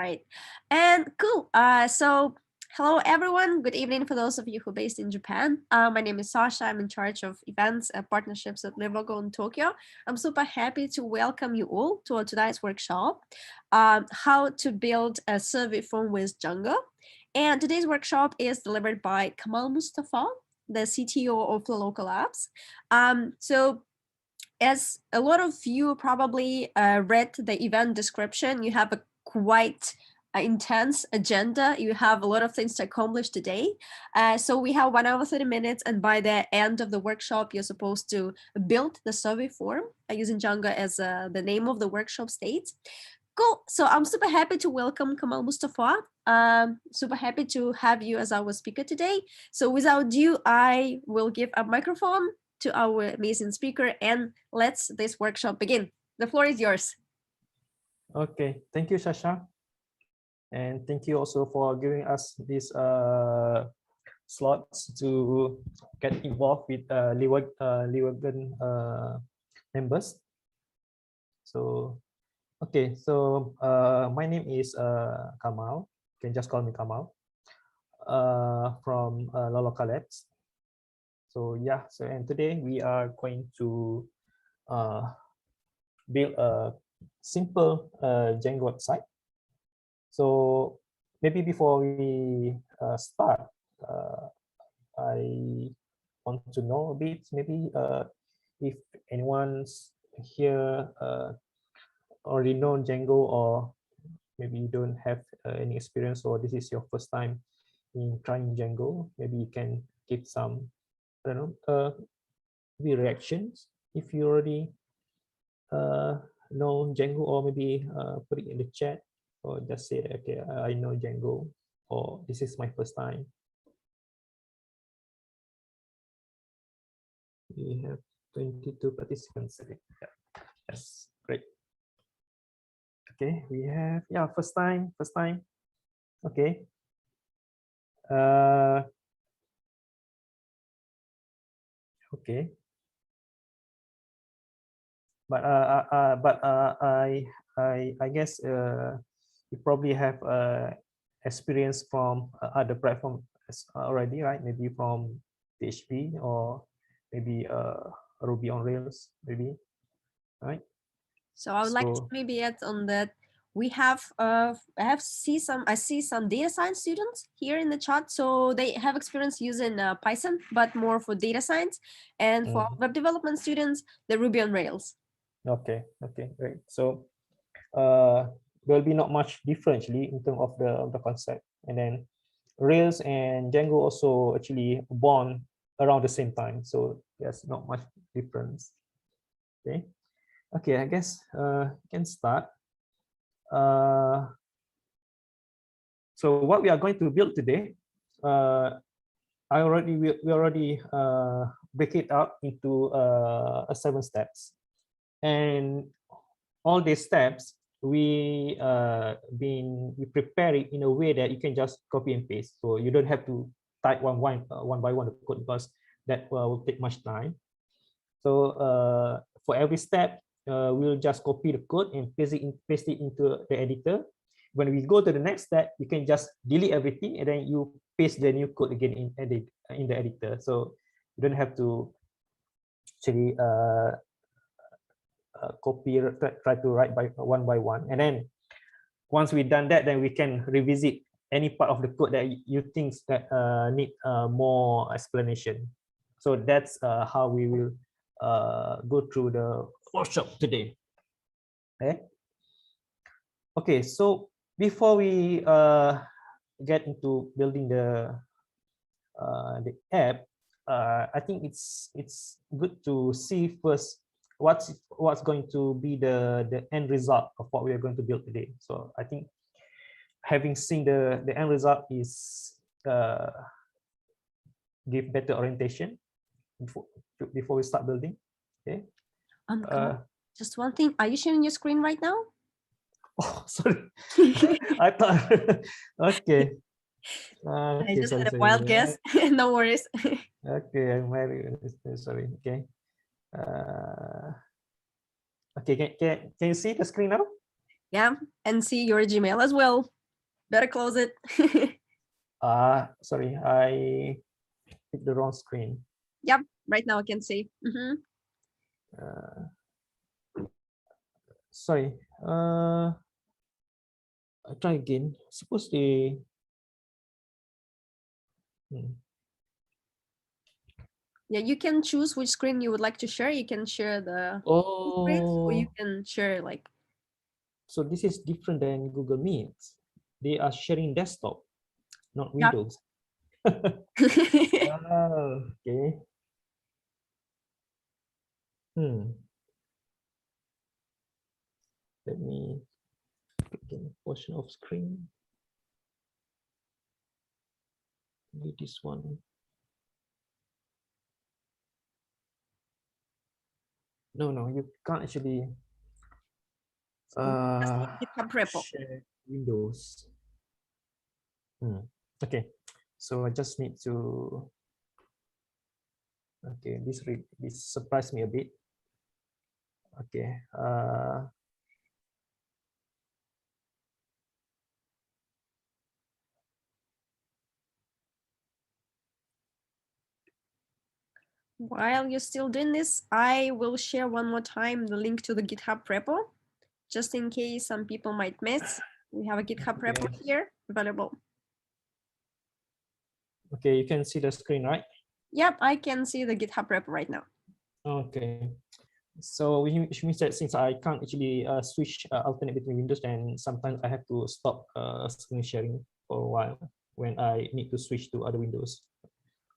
Right. And cool. So hello everyone. Good evening for those of you who are based in Japan. My name is Sasha. I'm in charge of events and partnerships at Wagon in Tokyo. I'm super happy to welcome you all to our today's workshop, how to build a survey form with Django. And today's workshop is delivered by Kamal Mustafa, the CTO of the local apps. So as a lot of you probably read the event description, you have a quite intense agenda. You have a lot of things to accomplish today. So we have 1 hour, 30 minutes. And by the end of the workshop, you're supposed to build the survey form using Django as the name of the workshop states. Cool. So I'm super happy to welcome Kamal Mustafa. Super happy to have you as our speaker today. So without ado, I will give a microphone to our amazing speaker and let's this workshop begin. The floor is yours. Okay, thank you, Sasha. And thank you also for giving us these slots to get involved with Wagon members. So, okay, so my name is Kamal. You can just call me Kamal from Local Labs. So yeah, so and today we are going to build a simple Django website. So maybe before we start, I want to know a bit, maybe if anyone's here already know Django, or maybe you don't have any experience, or this is your first time in trying Django, maybe you can give some, I don't know, maybe reactions if you already know Django, or maybe put it in the chat, or just say, okay, I know Django, or this is my first time. We have 22 participants. Yeah, that's great. Okay, we have, yeah, first time. Okay. Okay. But I guess you probably have experience from other platforms already, right? Maybe from PHP, or maybe Ruby on Rails, maybe, right? So I would like to maybe add on that we have I see some data science students here in the chat, so they have experience using Python, but more for data science, and for web development students, the Ruby on Rails. Okay, great. So there will be not much difference in terms of the concept, and then Rails and Django also actually born around the same time, so there's not much difference. Okay, I guess can start. So what we are going to build today, we already break it up into 7 steps, and all these steps we prepare it in a way that you can just copy and paste, so you don't have to type one by one the code, because that will take much time. So for every step, we'll just copy the code and paste it into the editor. When we go to the next step, you can just delete everything and then you paste the new code again in the editor. So you don't have to actually try to write by one. And then once we've done that, then we can revisit any part of the code that you think that need more explanation. So that's how we will go through the workshop today. Okay, so before we get into building the app, I think it's good to see first what's going to be the end result of what we are going to build today. So I think having seen the end result is give better orientation before we start building. Okay. Just one thing, are you sharing your screen right now? Oh, sorry. I thought. Okay. I just had a wild guess. No worries. Okay, I'm very sorry. Okay. Okay, can you see the screen now? Yeah, and see your Gmail as well. Better close it. Sorry, I picked the wrong screen. Yep, right now I can see. Sorry. I try again. Suppose they. Yeah, you can choose which screen you would like to share. You can share the full screens, or you Oh, can share like. so this is different than Google Meets. They are sharing desktop, not Yep. Windows. Okay. Let me pick a portion of screen. Maybe this one. No, you can't actually Just need GitHub repo. share Windows. Okay, so I just need to. Okay, this surprised me a bit. Okay. While you're still doing this, I will share one more time the link to the GitHub repo, just in case some people might miss. We have a GitHub repo here available. Okay, you can see the screen, right? Yep, I can see the GitHub repo right now. Okay. So which means that since I can't actually switch alternate between Windows, and sometimes I have to stop screen sharing for a while when I need to switch to other Windows.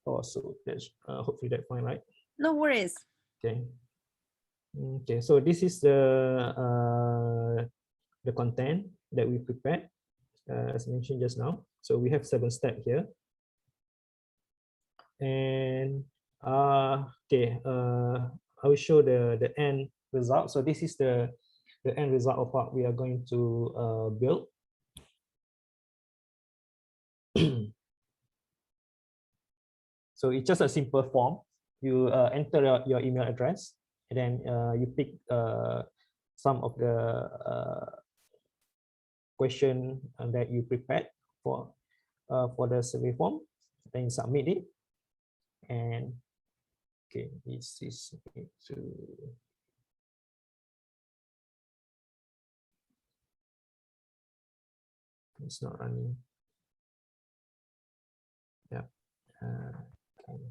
Oh, so that's hopefully that's fine, right? No worries. Okay. Okay, so this is the content that we prepared, as mentioned just now. So we have 7 steps here, and okay, I will show the end result. So this is the end result of what we are going to build. So it's just a simple form. You enter your email address, and then you pick some of the question that you prepared for the survey form, then you submit it. And okay, this is to it's not running. Yeah. Okay.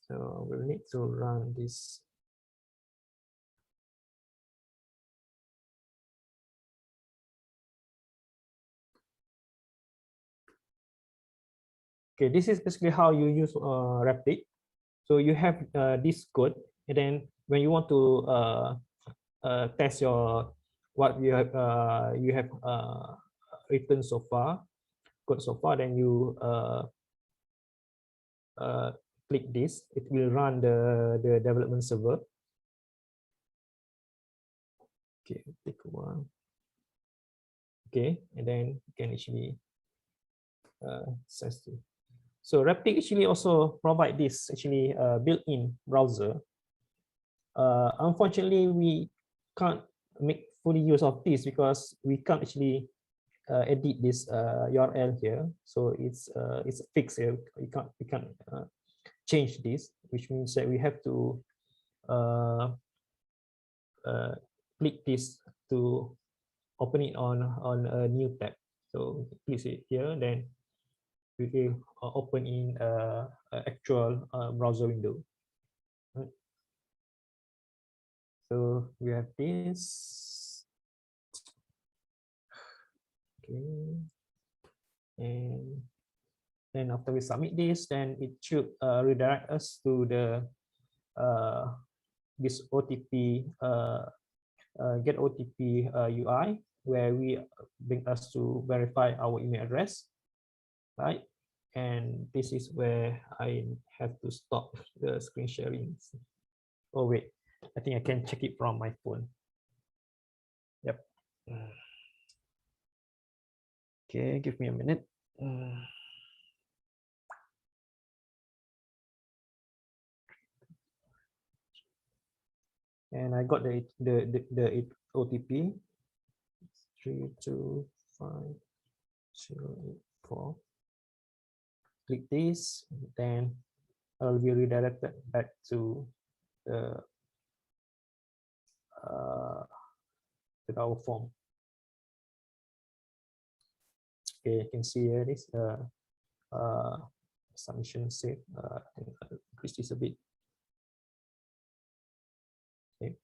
So we'll need to run this. Okay, this is basically how you use Rapid. So you have this code, and then when you want to test your what you have written so far, code so far, then you click this. It will run the development server. Okay, take a while. Okay, and then you can actually access to. So Rapid actually also provide this actually built-in browser. Unfortunately, we can't make fully use of this because we can't actually edit this URL here. So it's fixed here. We can't change this, which means that we have to click this to open it on a new tab. So click it here, then we will open in actual browser window. Right. So we have this. Okay. And then after we submit this, then it should redirect us to the this OTP get OTP UI, where we bring us to verify our email address, right? And this is where I have to stop the screen sharing. Oh wait, I think I can check it from my phone. Yep. Okay, give me a minute. and I got the OTP 325084. Click this, then I'll be redirected back to the our form. Okay, you can see here this submission saved. I think I'll increase this a bit. Okay.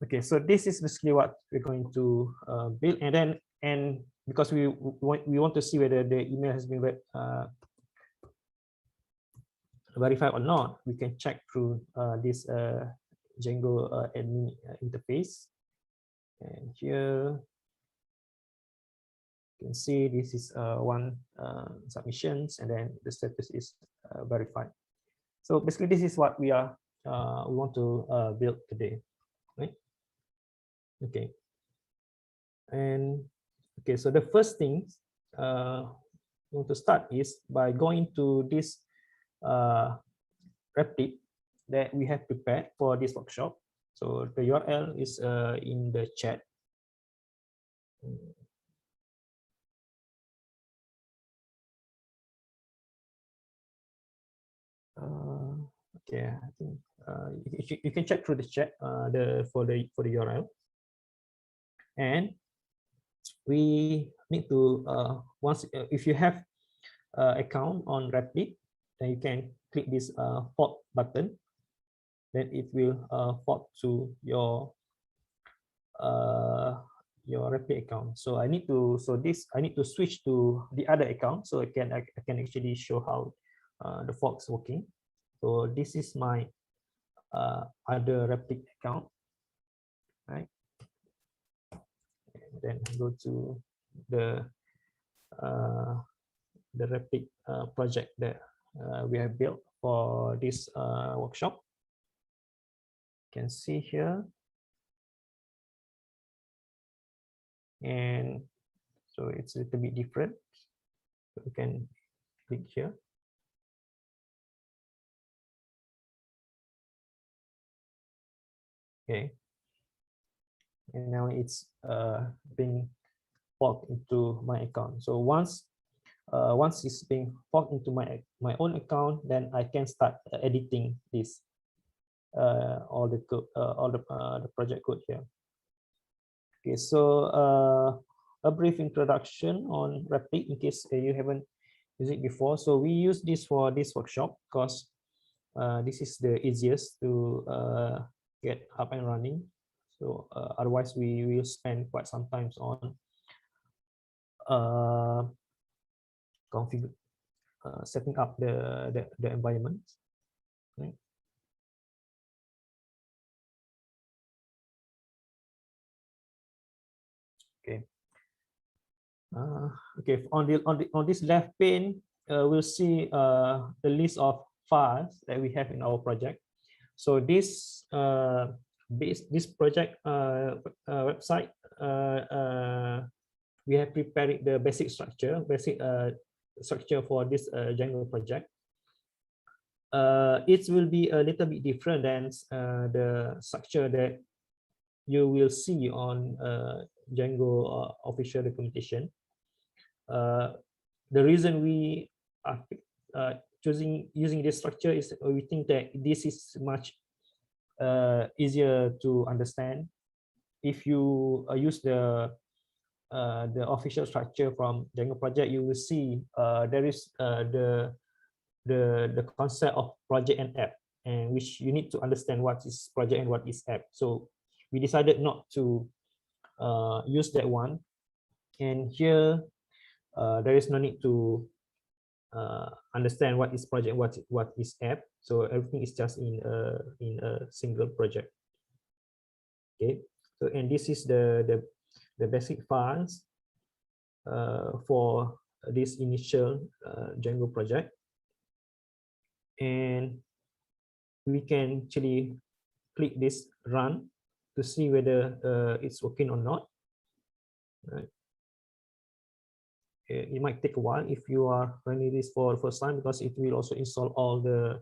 Okay, so this is basically what we're going to build, and because we want to see whether the email has been verified or not, we can check through this Django admin interface. And here you can see this is one submissions, and then the status is verified. So basically, this is what we want to build today, right? Okay. And okay, so the first thing we want to start is by going to this replit that we have prepared for this workshop. So the URL is in the chat. Okay, I think you can check through the chat for the URL, and we need to once if you have account on Replit, then you can click this fork button. Then it will fork to your Replit account. So I need to switch to the other account so I can actually show how the fork is working. So this is my other Replit account, right? And then go to the Replit project that we have built for this workshop. You can see here, and so it's a little bit different. So you can click here. Okay, and now it's being forked into my account. So once it's being forked into my own account, then I can start editing this all the code, all the project code here. Okay, so a brief introduction on Replit in case you haven't used it before. So we use this for this workshop because this is the easiest to get up and running. So otherwise we will spend quite some time on configure setting up the environment. Right? Okay. Okay. On this left pane, we'll see the list of files that we have in our project. So this project website, we have prepared the basic structure for this Django project. It will be a little bit different than the structure that you will see on Django official documentation. The reason we are using this structure is we think that this is much easier to understand. If you use the official structure from Django project, you will see there is the concept of project and app, and which you need to understand what is project and what is app. So we decided not to use that one, and here there is no need to understand what is project, what is app. So everything is just in a single project. Okay, so and this is the basic files for this initial Django project, and we can actually click this run to see whether it's working or not. Right. It might take a while if you are running this for the first time, because it will also install all the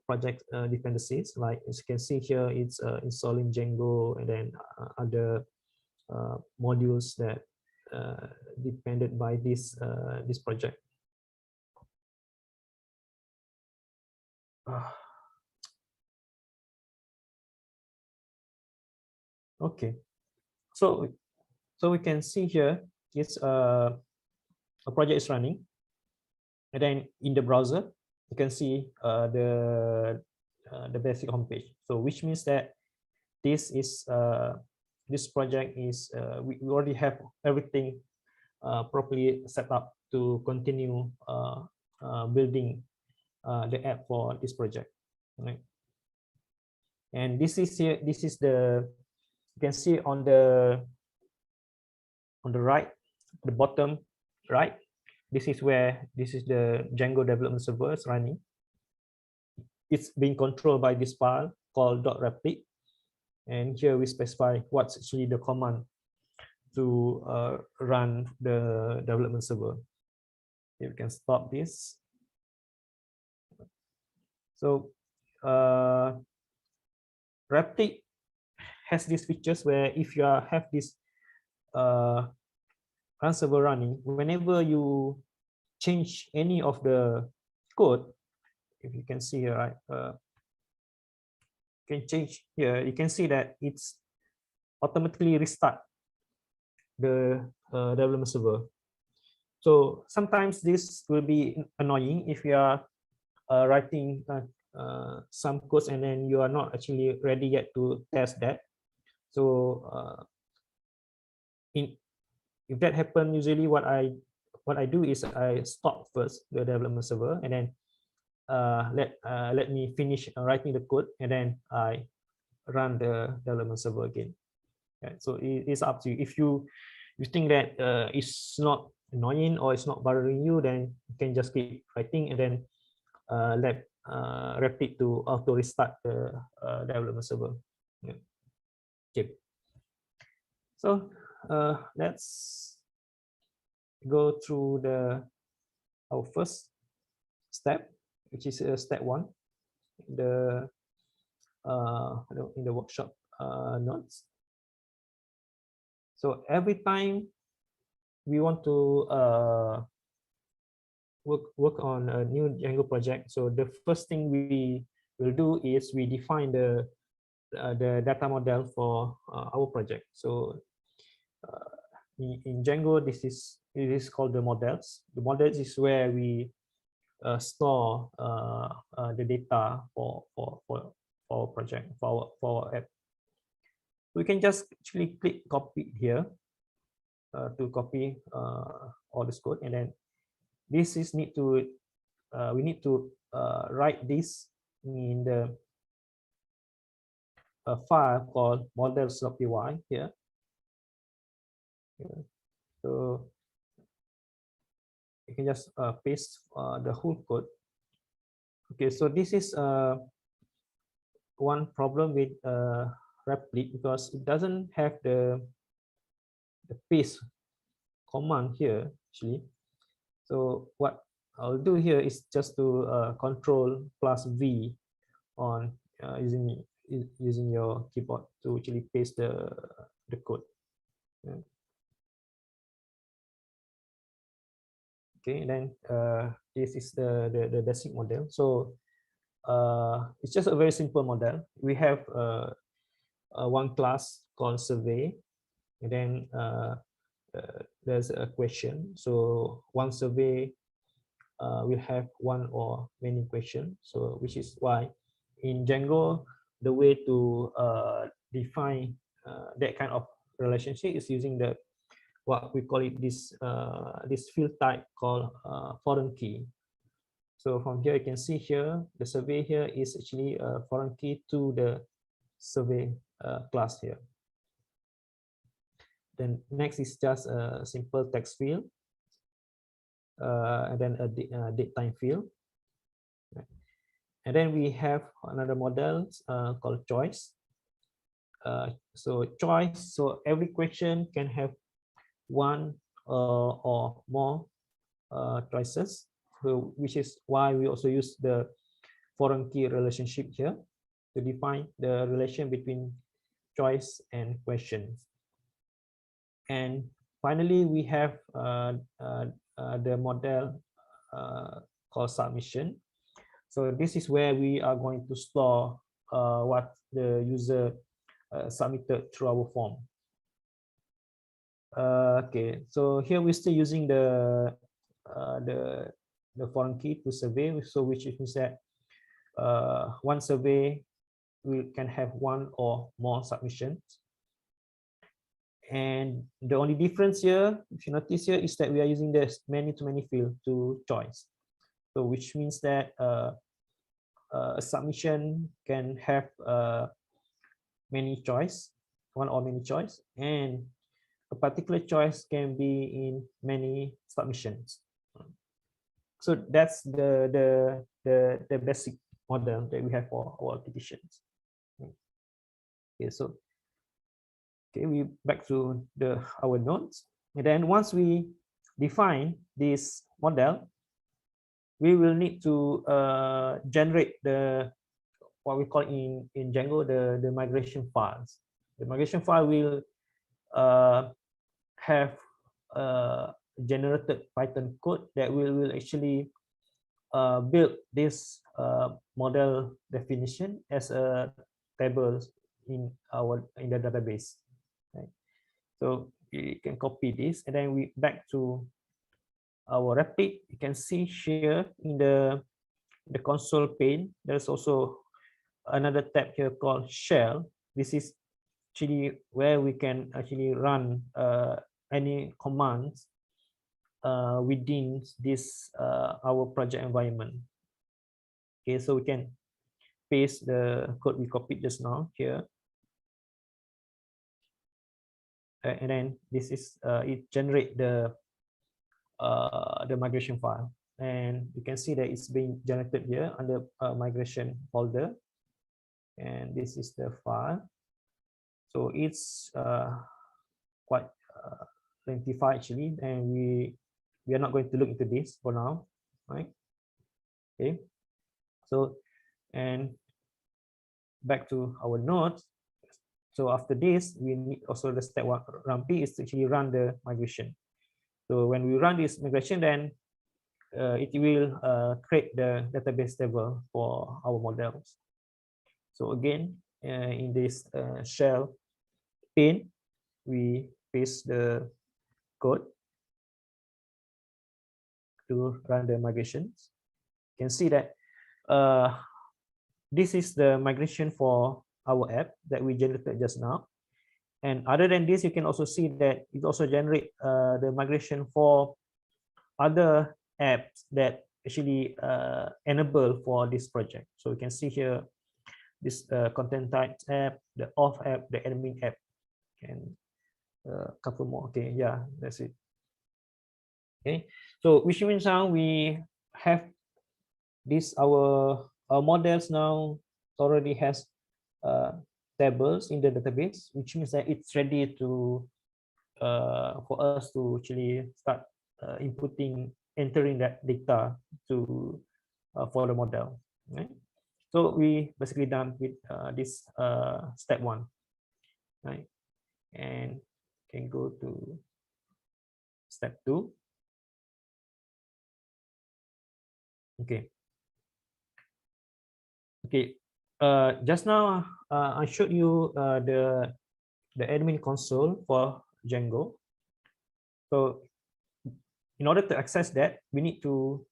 project dependencies. Like as you can see here, it's installing Django and then other modules that depended by this project. Okay, so we can see here it's a project is running, and then in the browser you can see the basic homepage. So which means that this is this project is we already have everything properly set up to continue building the app for this project, right? And this is here. This is the, you can see on the right, the bottom right. This is where this is the Django development server is running. It's being controlled by this file called .replit, and here we specify what's actually the command to run the development server. You can stop this. So Replit has these features where if you have this run server running, whenever you change any of the code, if you can see here, right, can change here, you can see that it's automatically restart the development server. So sometimes this will be annoying if you are writing some codes and then you are not actually ready yet to test that. So if that happens, usually what I do is I stop first the development server, and then let me finish writing the code, and then I run the development server again. Okay, so it's up to you. If you think that it's not annoying or it's not bothering you, then you can just keep writing and then let Replit to auto restart the development server. Yeah. Okay. So let's go through our first step, which is step 1, in the workshop notes. So every time we want to work on a new Django project, so the first thing we will do is we define the data model for our project. So in Django, it is called the models. The models is where we store the data for our project, for our app. We can just actually click copy here to copy all this code, and then this is we need to write this in the file called models.py here. So you can just paste the whole code. Okay, so this is one problem with Replit, because it doesn't have the paste command here actually. So what I'll do here is just to Control plus V on using your keyboard to actually paste the code. Yeah. Okay, and then this is the basic model. So it's just a very simple model. We have one class called survey, and then there's a question. So one survey will have one or many questions. So which is why in Django, the way to define that kind of relationship is using what we call it this field type called foreign key. So from here you can see here the survey here is actually a foreign key to the survey class here. Then next is just a simple text field, and then a date time field. And then we have another model called choice. So choice, so every question can have one or more choices, so which is why we also use the foreign key relationship here to define the relation between choice and questions. And finally, we have the model called submission. So this is where we are going to store what the user submitted through our form. Okay, so here we're still using uh, the the foreign key to survey. So which means that one survey we can have one or more submissions. And the only difference here, if you notice here, is that we are using this many-to-many field to choice. So which means that a submission can have many choice, one or many choice, and a particular choice can be in many submissions. So that's the basic model that we have for our applications. Okay, so okay, we back to our nodes, and then once we define this model, we will need to generate the what we call in Django the migration files. The migration file will have generated Python code that will actually build this model definition as a table in the database. Right? So we can copy this, and then we back to our Rapid. You can see here in the console pane, there's also another tab here called Shell. This is actually where we can actually run any commands within this our project environment. Okay, so we can paste the code we copied just now here, and then this is it generate the migration file, and you can see that it's being generated here under migration folder, and this is the file. So it's quite lengthy actually, and we are not going to look into this for now, right? Okay, so and back to our nodes. So after this, we need also the step one run P is to actually run the migration. So when we run this migration, then it will create the database table for our models. So again, in this shell pane, we paste the code to run the migrations. You can see that this is the migration for our app that we generated just now. And other than this, you can also see that it also generate the migration for other apps that actually enable for this project. So you can see here this content types app, the off app, the admin app, and couple more. Okay, yeah, that's it. Okay, so which means now we have this our models now already has tables in the database, which means that it's ready to for us to actually start entering that data to for the model. Right? So we basically done with this step one, right? And can go to step two. Okay. Okay. Just now I showed you the admin console for Django. So in order to access that, we need to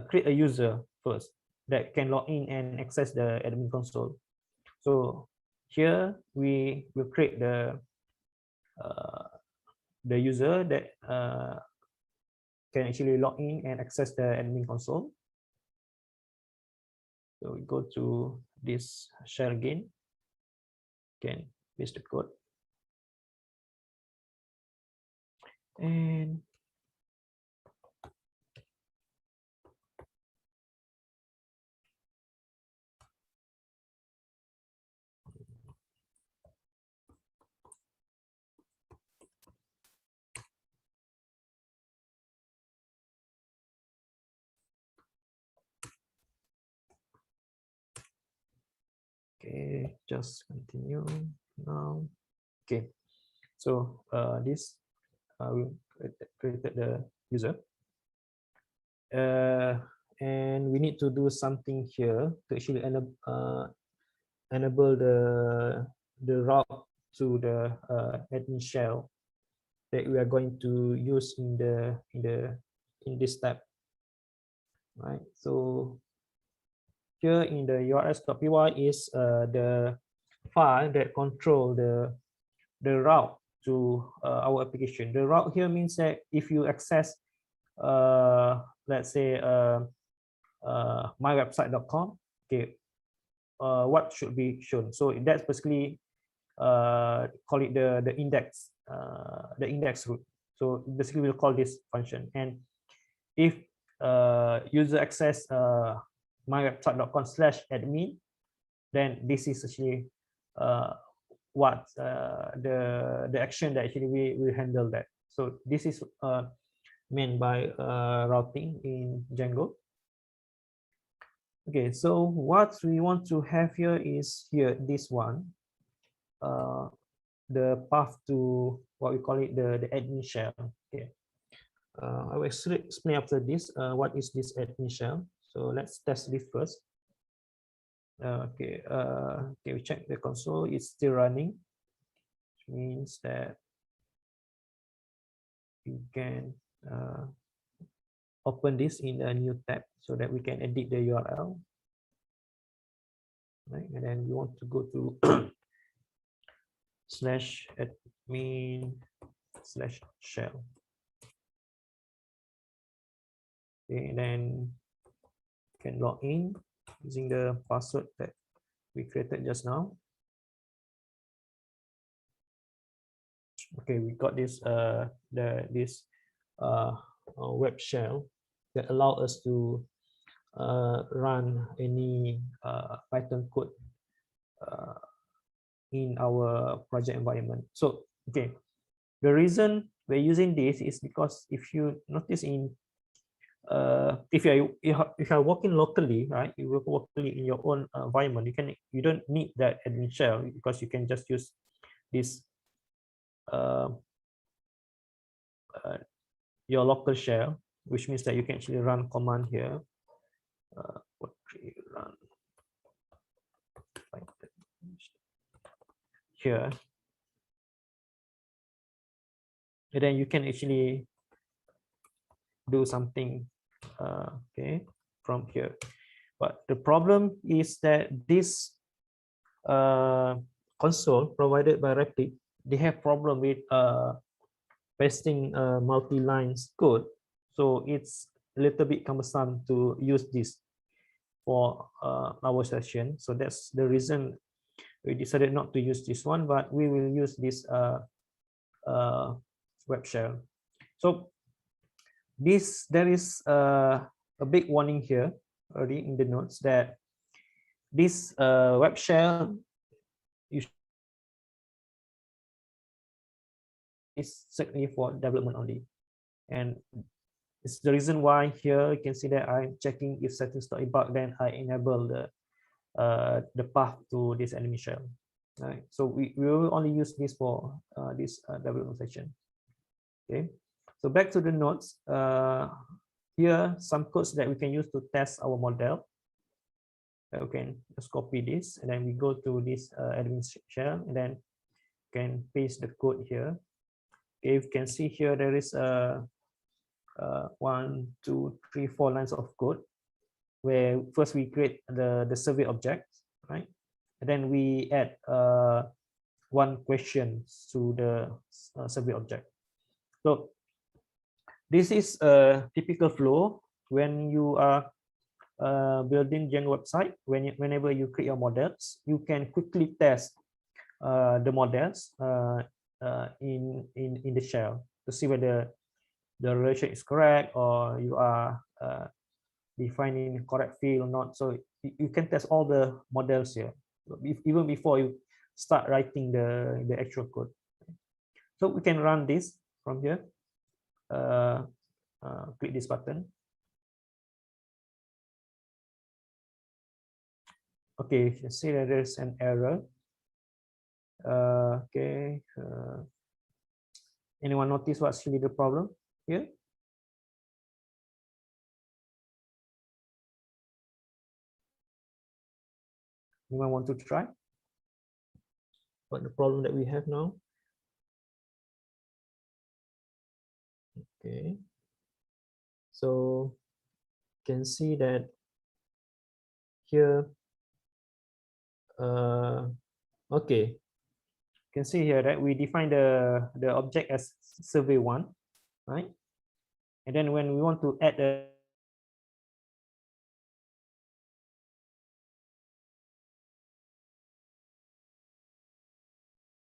create a user first that can log in and access the admin console. So here we will create the user that can actually log in and access the admin console. So we go to this shell again, can paste the code, and Okay, just continue now. Okay, so this we created the user, and we need to do something here to actually enable the route to the admin shell that we are going to use in this step, right? So here in the urs.py is the file that control the route to our application. The route here means that if you access let's say mywebsite.com, okay, what should be shown. So that's basically call it the index route. So basically we'll call this function. And if user access mywebsite.com/admin, then this is actually what the action that actually we handle that. So this is meant by routing in Django. Okay, so what we want to have here is here this one, the path to what we call it the admin shell. Okay, I will explain after this what is this admin shell. So let's test this first. Okay, we check the console, it's still running, which means that you can open this in a new tab so that we can edit the URL, right? And then we want to go to /admin/shell. Okay, and then can log in using the password that we created just now. Okay, we got this web shell that allow us to run any Python code in our project environment. So okay, the reason we're using this is because if you notice in if you're working locally, right, you work locally in your own environment, you don't need that admin shell because you can just use this your local shell, which means that you can actually run command here. Run here, and then you can actually do something okay from here. But the problem is that this console provided by Replit, they have problem with pasting multi-lines code, so it's a little bit cumbersome to use this for our session. So that's the reason we decided not to use this one, but we will use this web shell. So there is a big warning here already in the notes that this web shell is certainly for development only, and it's the reason why here you can see that I'm checking if settings.debug, then I enable the path to this admin shell. Right, so we will only use this for this development section. Okay, so back to the notes. Here some codes that we can use to test our model. We can just copy this, and then we go to this admin shell, and then can paste the code here. Okay, you can see here there is a 1, 2, 3, 4 lines of code where first we create the survey object, right? And then we add one question to the survey object. So this is a typical flow when you are building Django website. Whenever you create your models, you can quickly test the models in the shell to see whether the relation is correct or you are defining correct field or not. So you can test all the models here even before you start writing the actual code. So we can run this from here. Click this button. okay, you see that there's an error. Okay, anyone notice what's really the problem here? Anyone want to try? What the problem that we have now? Okay, so you can see that here. Okay, you can see here that we define the object as survey1, right? And then when we want to add a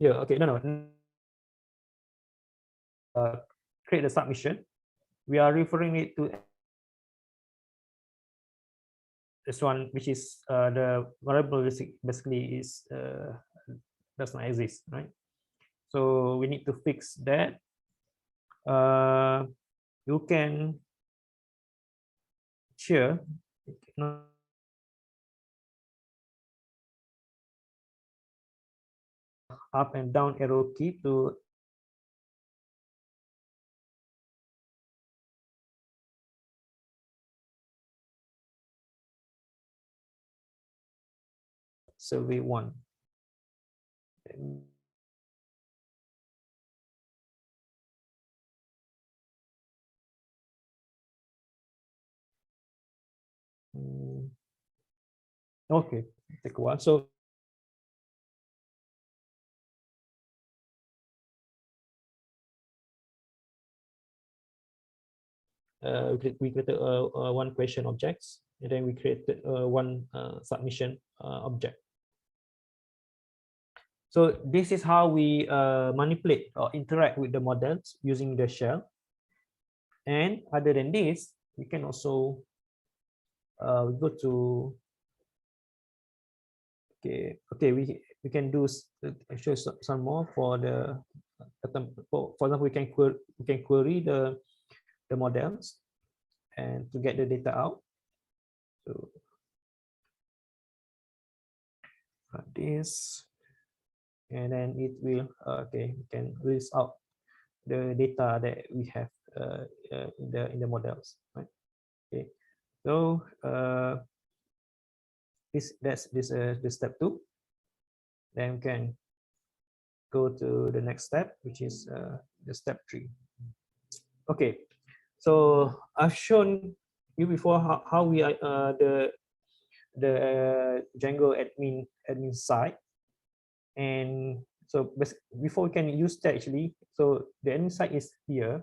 okay, no, create a submission, we are referring it to this one, which is the variable basically is does not exist, right? So we need to fix that. You can share up and down arrow key to survey1. Okay, take a while. So we created one question objects, and then we created one submission object. So this is how we manipulate or interact with the models using the shell. And other than this, we can also we go to okay we can do show some more for the for example we can query the models and to get the data out. So this, and then it will okay, we can list out the data that we have in the models, right? Okay, so that's the step 2. Then we can go to the next step, which is the step 3. Okay, so I've shown you before how we are the Django admin side. And so before we can use that actually, so the admin side is here.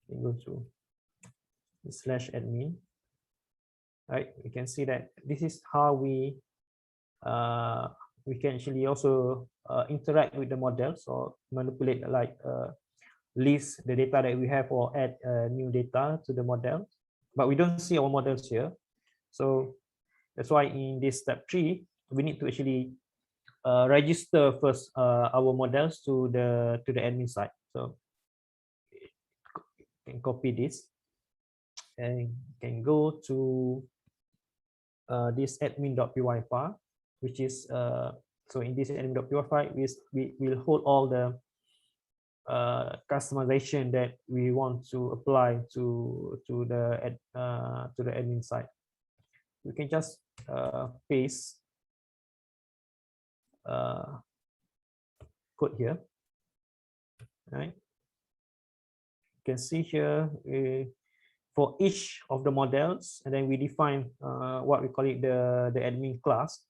We go to /admin, right? We can see that this is how we can actually also interact with the models or manipulate, like list the data that we have or add new data to the model. But we don't see our models here, so that's why in this step 3 we need to actually register first our models to the admin side. So you can copy this and can go to this admin.py file, which is so in this admin.py file we will hold all the customization that we want to apply to the admin side. We can just paste code here, right? You can see here for each of the models, and then we define what we call it the admin class.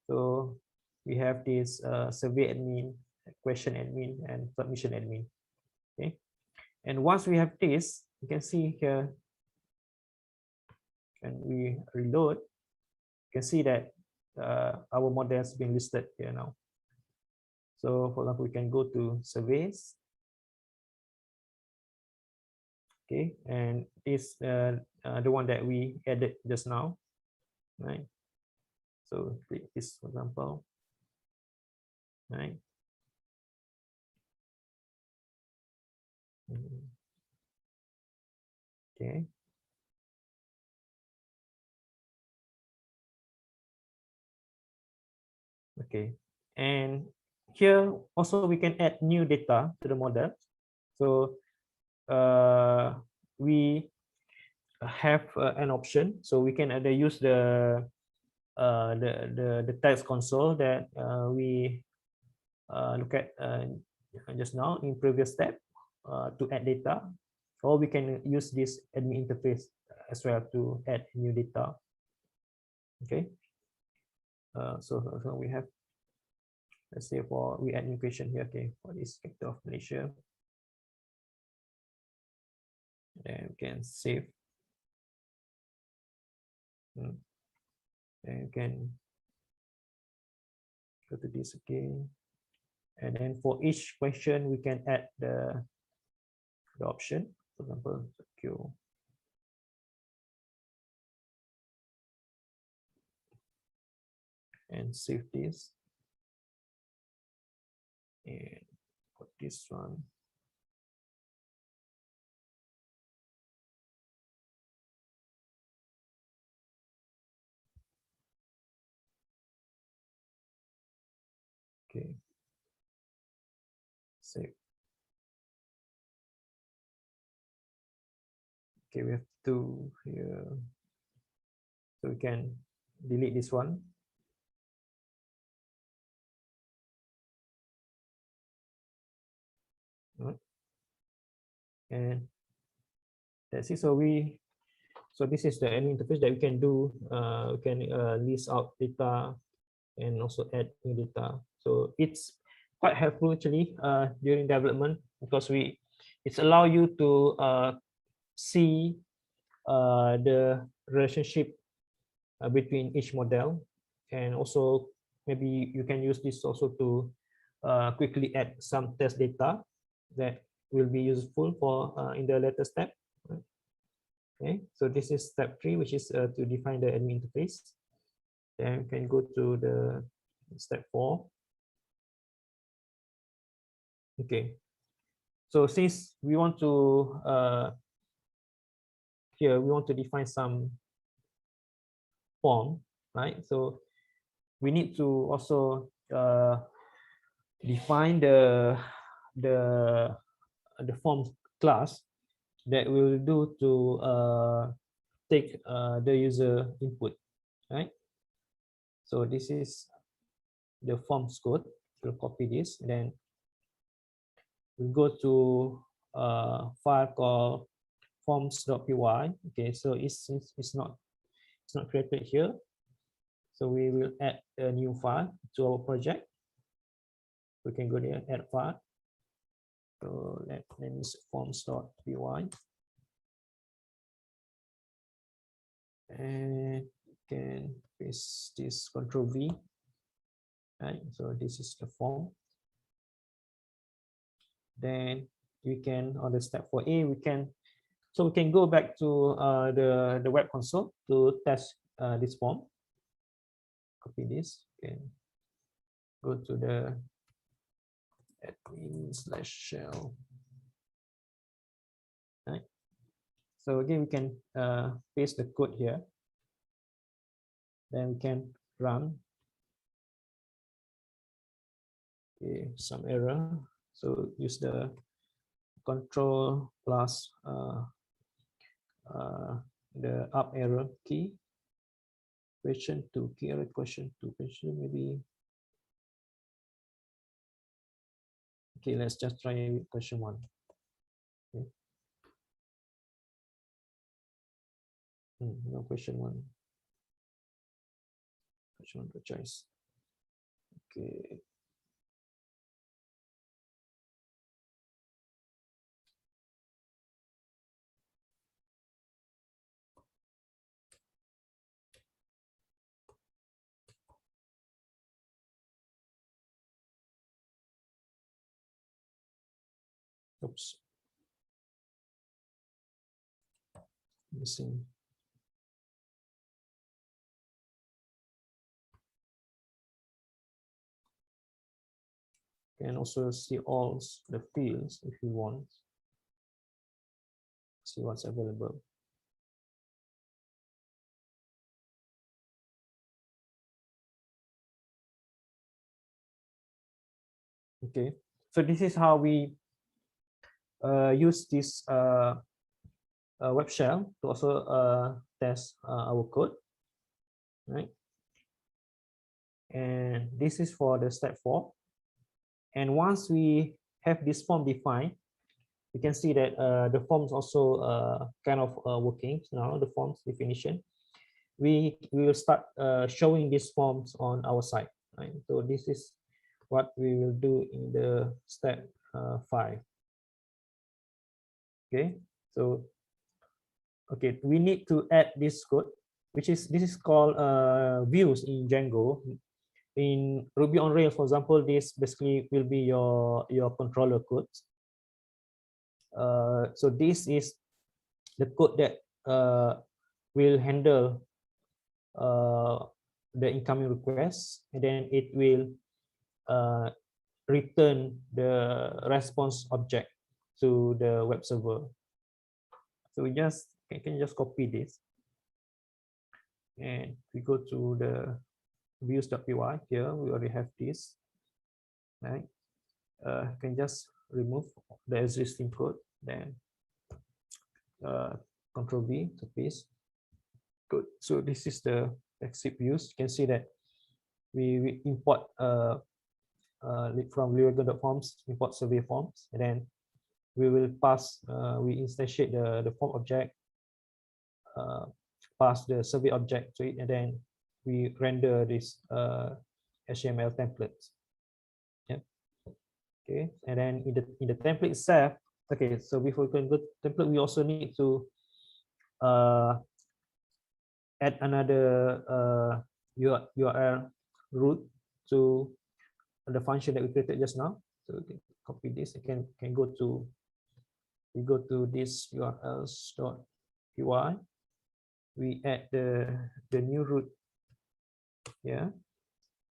So we have this survey admin, question admin, and submission admin. Okay, and once we have this, you can see here, and we reload, you can see that our model has been listed here now. So for example, we can go to surveys. Okay, and this the one that we added just now, right? So click this, for example, right? Okay. Okay, and here also we can add new data to the model. So we have an option, so we can either use the text console that we look at just now in previous step to add data, or we can use this admin interface as well to add new data. Okay, so we have, let's say for we add new question here. Okay, for this sector of Malaysia, then we can save. Then we can go to this again, and then for each question we can add the option. For example, secure, and save this, and for this one, okay, save. Okay, we have two here, so we can delete this one. And that's it. So this is the admin interface that we can do. We can list out data and also add new data. So it's quite helpful actually during development, because it's allow you to see the relationship between each model, and also maybe you can use this also to quickly add some test data that will be useful for in the later step. Okay, so this is step 3, which is to define the admin interface. Then we can go to the step 4. Okay, so since we want to here we want to define some form, right? So we need to also define the form class that will do to take the user input, right? So this is the forms code. We'll copy this, and then we go to file called forms.py. Okay, so it's not created here, so we will add a new file to our project. We can go there, add file. So let me use forms.py, and can paste this, Control V. Right, so this is the form. Then we can, on the step 4a, we can go back to the web console to test this form. Copy this, okay, go to the admin/shell. Right, so again we can paste the code here, then we can run. Okay, some error, so use the control plus the up arrow key. Question 2, key error question 2, question maybe. Okay, let's just try question 1. Okay. No, question 1. Question 1 for choice. Okay. Oops. Missing. You can also see all the fields if you want. See what's available. Okay, so this is how we use this web shell to also test our code, right? And this is for the step 4. And once we have this form defined, you can see that the forms also kind of working now, the forms definition. We will start showing these forms on our site, right? So this is what we will do in the step 5. Okay, so okay, we need to add this code, which is this is called views in Django. In Ruby on Rails, for example, this basically will be your controller code. So this is the code that will handle the incoming request, and then it will return the response object to the web server. So we just can just copy this, and we go to the views.py. Here we already have this, right? Can just remove the existing code, then Control V to paste. Good. So this is the exit views. You can see that we import from Wagon.forms, import survey forms, and then we will pass, we instantiate the form object, pass the survey object to it, and then we render this HTML templates. Yep. Okay, and then in the template itself, okay, so before we can go to template, we also need to add another URL root to the function that we created just now. So we can copy this. I can go to, we go to this urls.py. We add the new root here.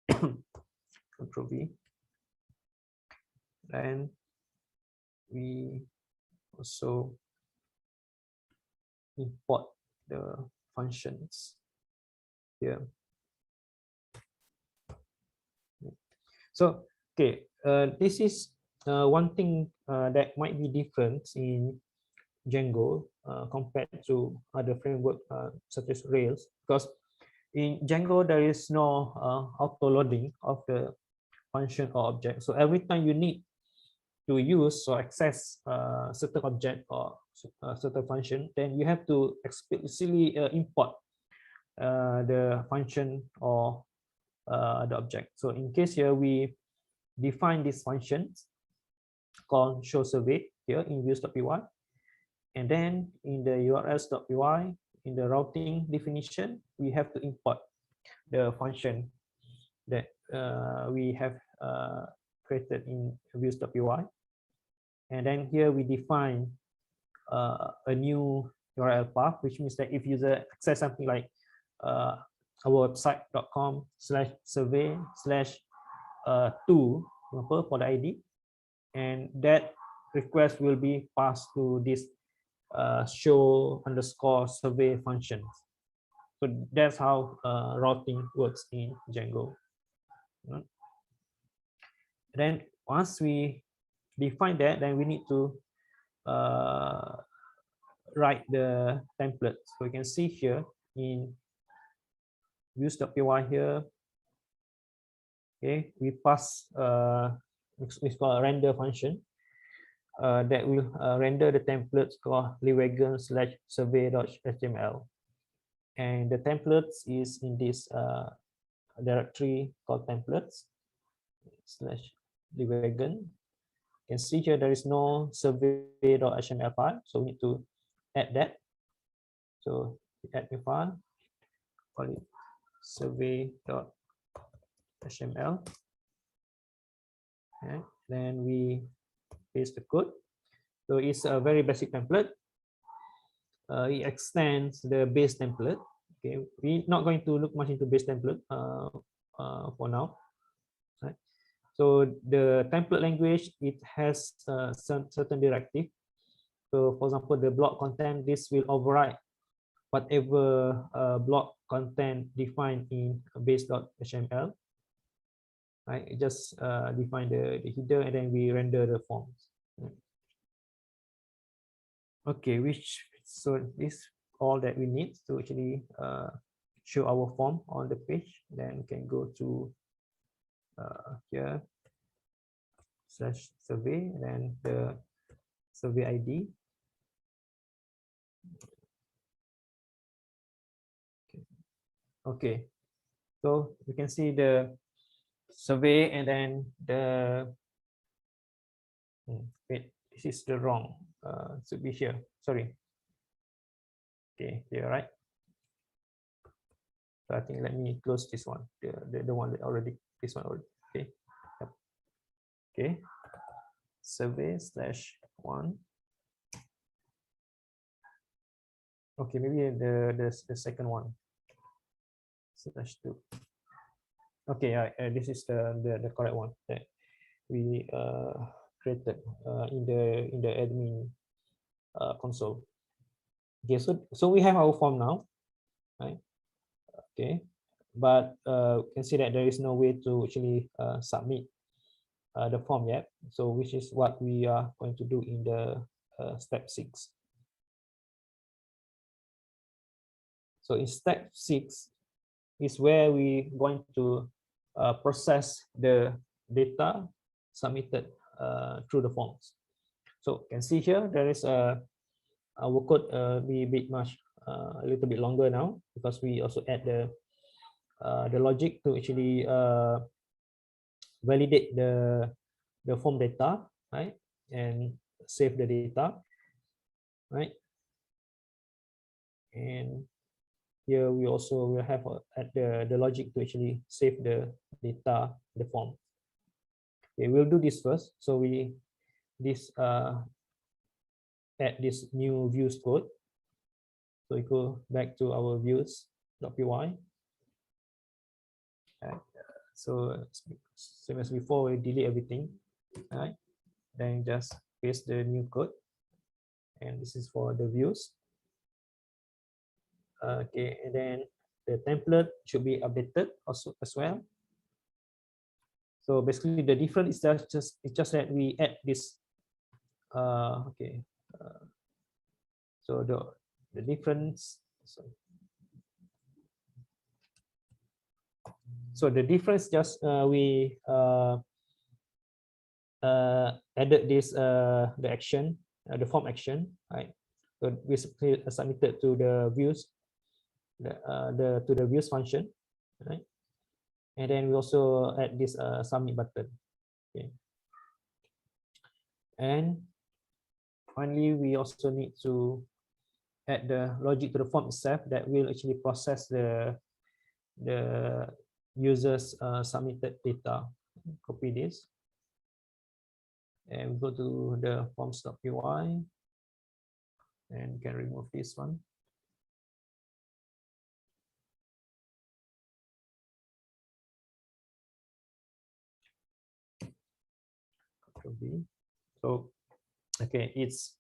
Control V. Then we also import the functions here. So okay, this is one thing that might be different in Django compared to other framework such as Rails, because in Django there is no auto loading of the function or object. So every time you need to use or access certain object or certain function, then you have to explicitly import the function or the object. So in case here we define this function called show survey here in views.py, and then in the urls.py, in the routing definition, we have to import the function that we have created in views.py. And then here we define a new URL path, which means that if user access something like our website.com/survey/2 for the ID, and that request will be passed to this show_survey functions. So that's how routing works in Django. Then once we define that, then we need to write the template. So you can see here in views.py here, okay, we pass it's called a render function that will render the templates called wagon/survey.html, and the templates is in this directory called templates/wagon. You can see here there is no survey.html file, so we need to add that. So we add the file, call it survey.html, and then we paste the code. So it's a very basic template. It extends the base template. Okay, we're not going to look much into base template for now. Right. So the template language, it has some certain directive. So for example, the block content, this will override whatever block content defined in base.html. right? Just define the header and then we render the forms. Okay, so this all that we need to actually show our form on the page. Then we can go to here /survey and then the survey ID. Okay, so we can see the survey and then the wait, this is the wrong should be here, sorry. Okay, here, right? So I think let me close this one, the one that already, this one already. Okay, yep. Okay, survey/1. Okay, maybe the second one /2. Okay, this is the correct one that we created in the admin console. Okay, so we have our form now, right? Okay, but you can see that there is no way to actually submit the form yet. So which is what we are going to do in the step 6. So in step 6 is where we going to process the data submitted through the forms. So you can see here there is our code be a bit much a little bit longer now because we also add the logic to actually validate the form data, right, and save the data, right. And here we also will have add the logic to actually save the data, the form. Okay, we'll do this first. So we add this new views code. So we go back to our views.py. Right. So same as before, we delete everything. Right. Then just paste the new code. And this is for the views. Okay, and then the template should be updated also as well. So basically, the difference is just that we add this. Okay. So the difference. So the difference just we added this the action, the form action, right? So basically submitted to the views, to the views function, right? And then we also add this submit button. Okay. And finally, we also need to add the logic to the form itself that will actually process the user's submitted data. Copy this and we go to the forms.py and we can remove this one. So okay, it's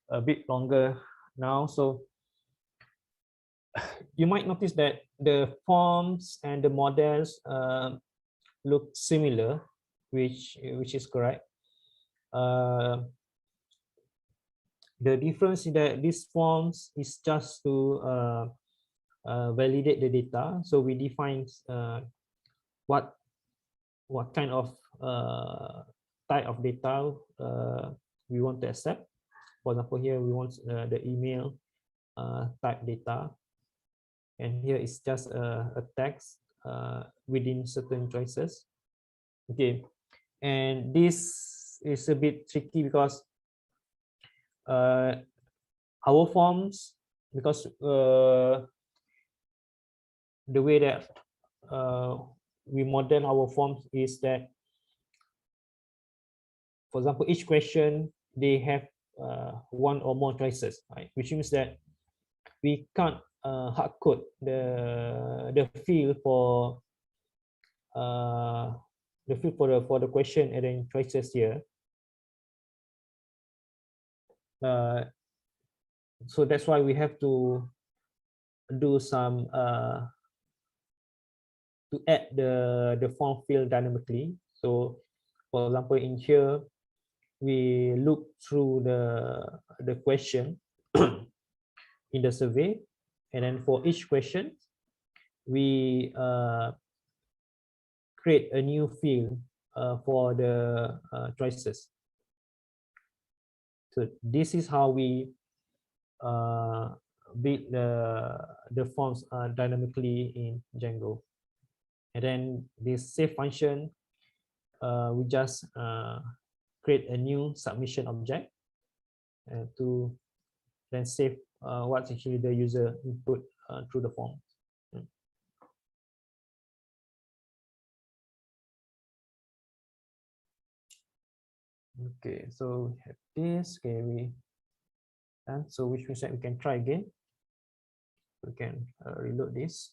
a bit longer now. So you might notice that the forms and the models look similar, which is correct. The difference is that these forms is just to validate the data. So we define what kind of type of data we want to accept. For example, here we want the email type data, and here it's just a text within certain choices. Okay, and this is a bit tricky because our forms, because the way that we model our forms is that, for example, each question they have one or more choices, right? Which means that we can't hard code the field for the question and then choices here. So that's why we have to do some to add the form field dynamically. So for example, in here, we look through the question in the survey, and then for each question, we create a new field for the choices. So this is how we build the forms dynamically in Django. And then this save function, we just create a new submission object to then save what's actually the user input through the form. Okay, so we have this. Okay, and so which means that we can try again. We can reload this.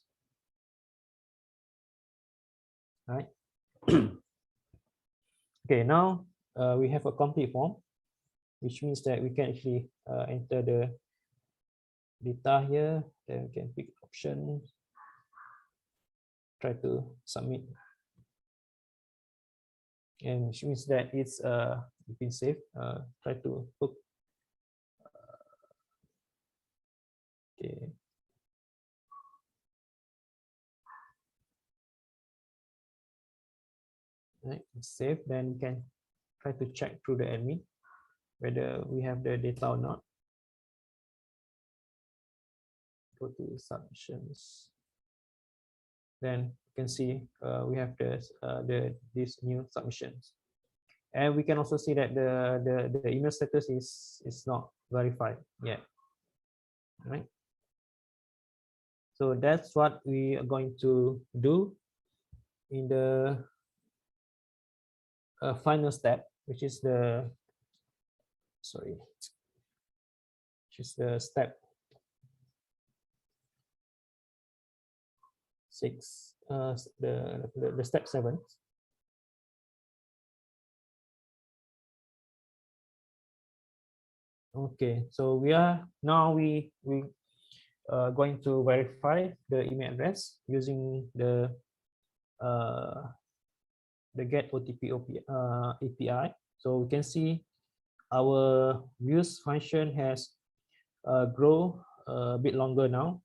Right. Okay, now we have a complete form, which means that we can actually enter the data here. Then we can pick option, try to submit, and which means that it's been saved. Try to hook. Okay. Right, save. Then we can try to check through the admin whether we have the data or not. Go to submissions. Then you can see we have these new submissions, and we can also see that the email status is not verified yet. Right. So that's what we are going to do in the final step, which is the step 6, the step 7. Okay, so we are now going to verify the email address using the get OTP API. So we can see our views function has grow a bit longer now.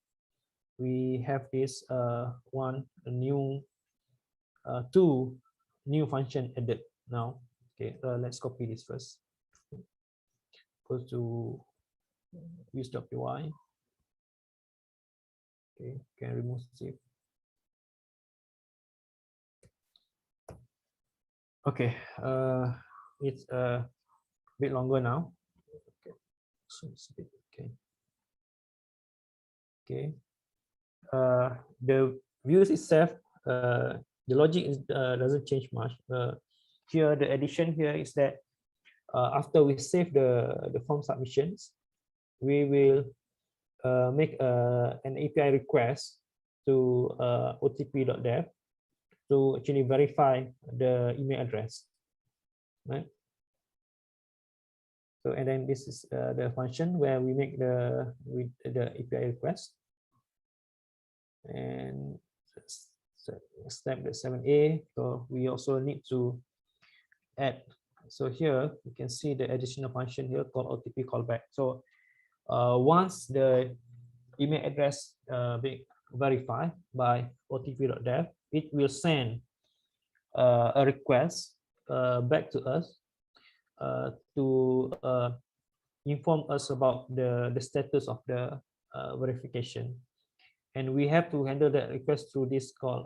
We have this two new function added now. Okay, let's copy this first. Go to views.py. Okay, can remove save. Okay, it's a bit longer now. Okay, so it's a bit, okay. The views itself, the logic doesn't change much. Here, the addition here is that after we save the form submissions, we will make an API request to otp.dev to actually verify the email address, right? So, and then this is the function where we make the API request, and step 7a. So we also need to add. So here you can see the additional function here called OTP callback. So once the email address be verified by otp.dev, it will send a request back to us to inform us about the status of the verification, and we have to handle that request through this called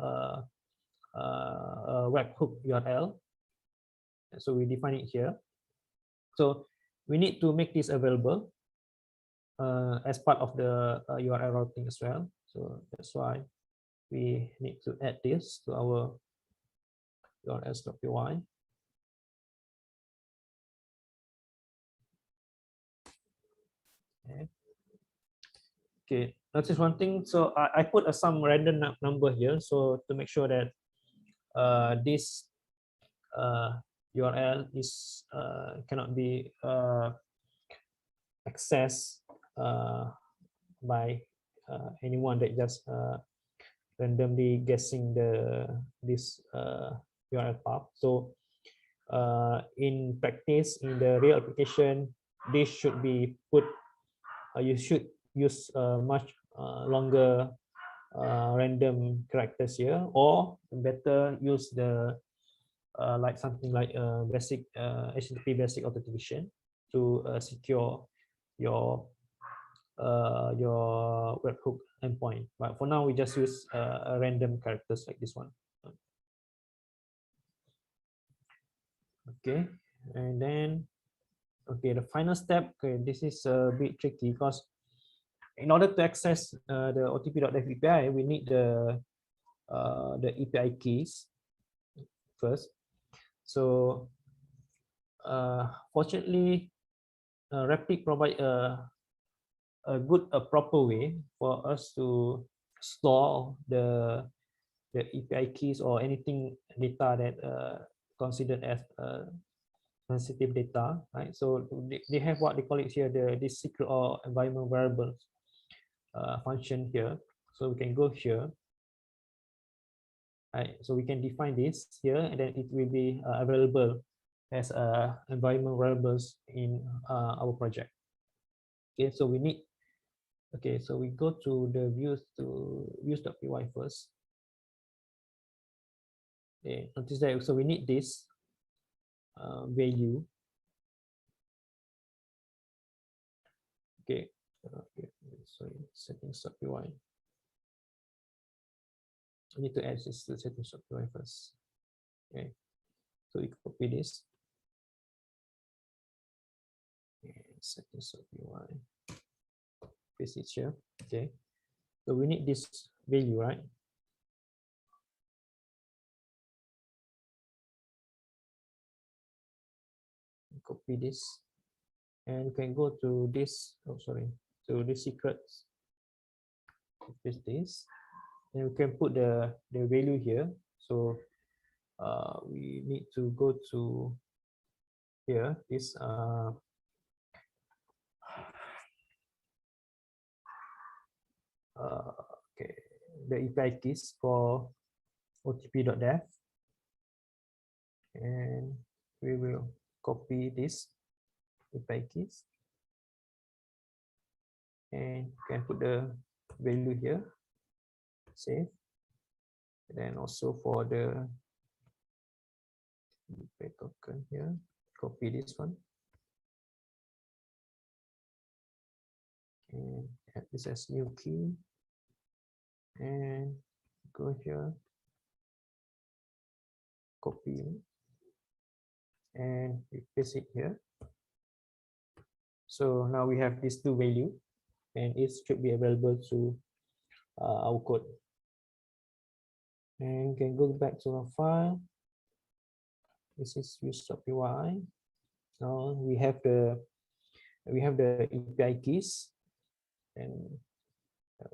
webhook URL. So we define it here. So we need to make this available as part of the URL routing as well. So that's why we need to add this to our urls.py. Okay, notice one thing. So I put some random number here, so to make sure that this URL is cannot be accessed by anyone that just randomly guessing this URL path. So in practice, in the real application, this should be put. You should use much longer random characters here, or better use the like something like basic HTTP basic authentication to secure your webhook endpoint. But for now, we just use random characters like this one. Okay, and then okay, the final step. Okay, this is a bit tricky because in order to access the OTP.dev API, we need the API keys first. So fortunately, Rapid provide a proper way for us to store the API keys or anything data that considered as sensitive data, right? So they have what they call it here, this secret or environment variables function here. So we can go here, right? So we can define this here, and then it will be available as environment variables in our project. Okay, so we need. Okay, so we go to the views.py first. Okay, notice that. So we need this value. Okay, sorry, settings.py. I need to add this to settings.py first. Okay, so we copy this. Okay, settings.py. Paste it here. Okay, so we need this value, right? Copy this, and you can go to this. Oh, sorry, to the secrets. Paste this, and we can put the value here. So we need to go to here. This okay, the API keys for OTP.dev, and we will copy this API keys, and you can put the value here, save, and then also for the API token here, copy this one, and add this as new key, and go here, copy, and we paste it here. So now we have these two value, and it should be available to our code. And can go back to our file. This is views.py. Now we have the API keys, and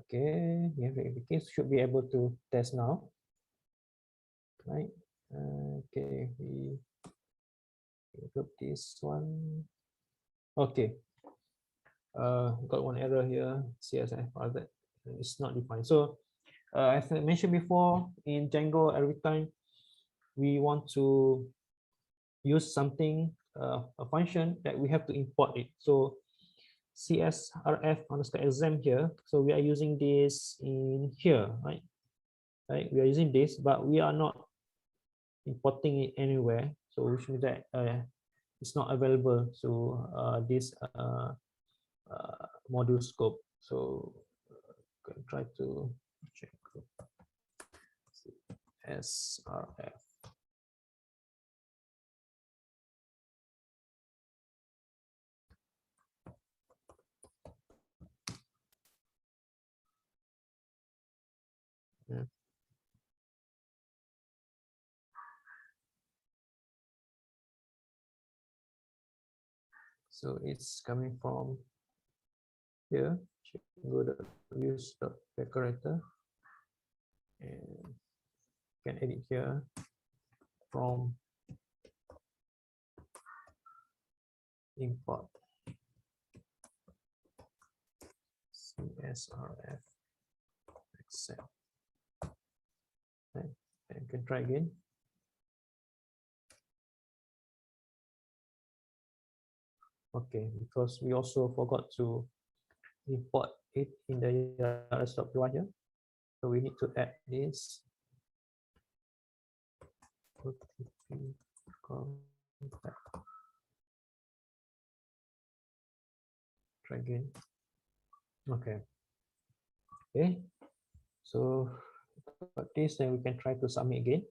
okay, we have the API keys. Should be able to test now, right? Okay, we group this one. Okay, got one error here. CSF that it's not defined. So as I mentioned before, in Django, every time we want to use something, a function, that we have to import it. So csrf underscore exam here. So we are using this in here, right? Right. We are using this, but we are not importing it anywhere. So which means that it's not available to this module scope. So try to check srf. Yeah. So it's coming from here. Go to use the decorator, and can edit here from import csrf accept. can try again. Okay, because we also forgot to import it in the rs.py here. So we need to add this. Try again. Okay. Okay. So got this, then we can try to submit again.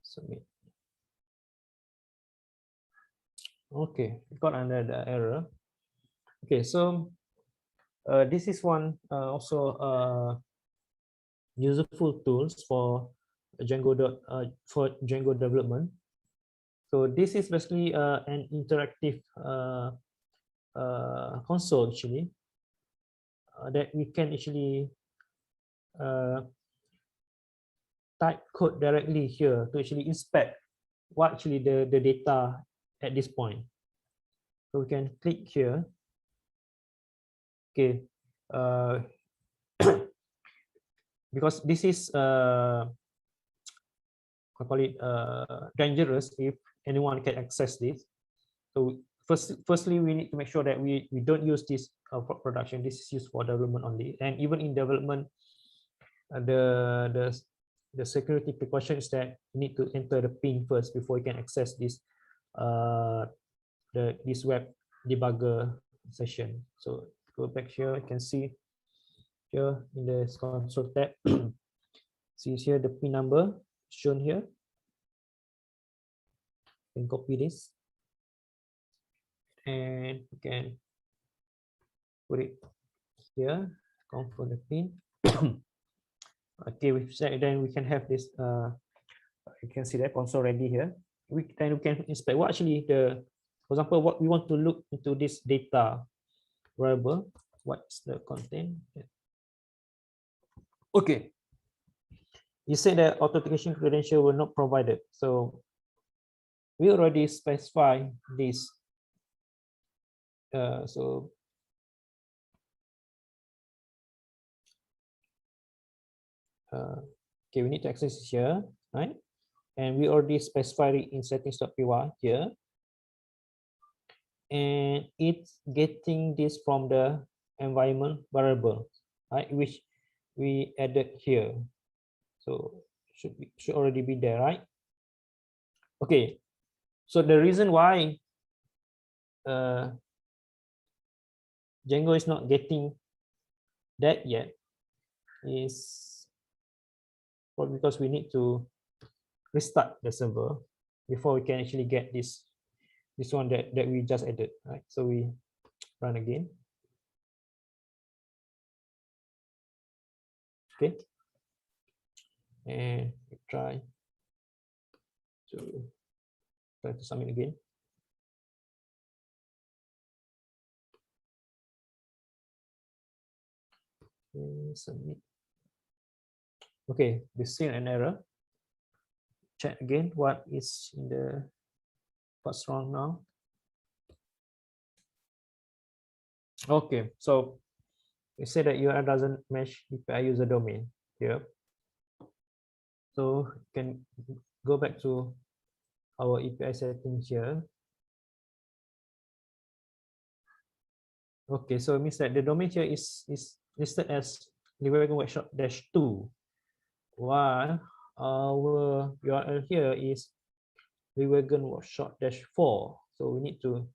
Submit. Okay, got another error. Okay, so this is one also useful tools for Django development. So this is basically an interactive console actually that we can actually type code directly here to actually inspect what actually the data at this point. So we can click here. Okay, because this is I call it dangerous if anyone can access this. So firstly, we need to make sure that we don't use this for production. This is used for development only. And even in development, the security precaution is that you need to enter the PIN first before you can access this this web debugger session. So go back here, you can see here in the console tab. See here the PIN number shown here. You can copy this and you can put it here, confirm the PIN. Okay, we set, then we can have this you can see that console ready here. We can inspect what actually for example, what we want to look into this data variable. What's the content? Okay, you said that authentication credential were not provided, so we already specify this. So okay, we need to access it here, right? And we already specified it in settings.py here. And it's getting this from the environment variable, right? Which we added here. So should already be there, right? Okay. So the reason why Django is not getting that yet is because we need to restart the server before we can actually get this one that we just added, right? So we run again. Okay, and we try to submit again. Submit. Okay, there's still an error. Check again what is in what's wrong now. Okay, so we say that URL doesn't match API user domain here. So you can go back to our API settings here. Okay, so it means that the domain here is listed as Wagon Workshop -2, while our URL here is Wagon Workshop -4. So we need to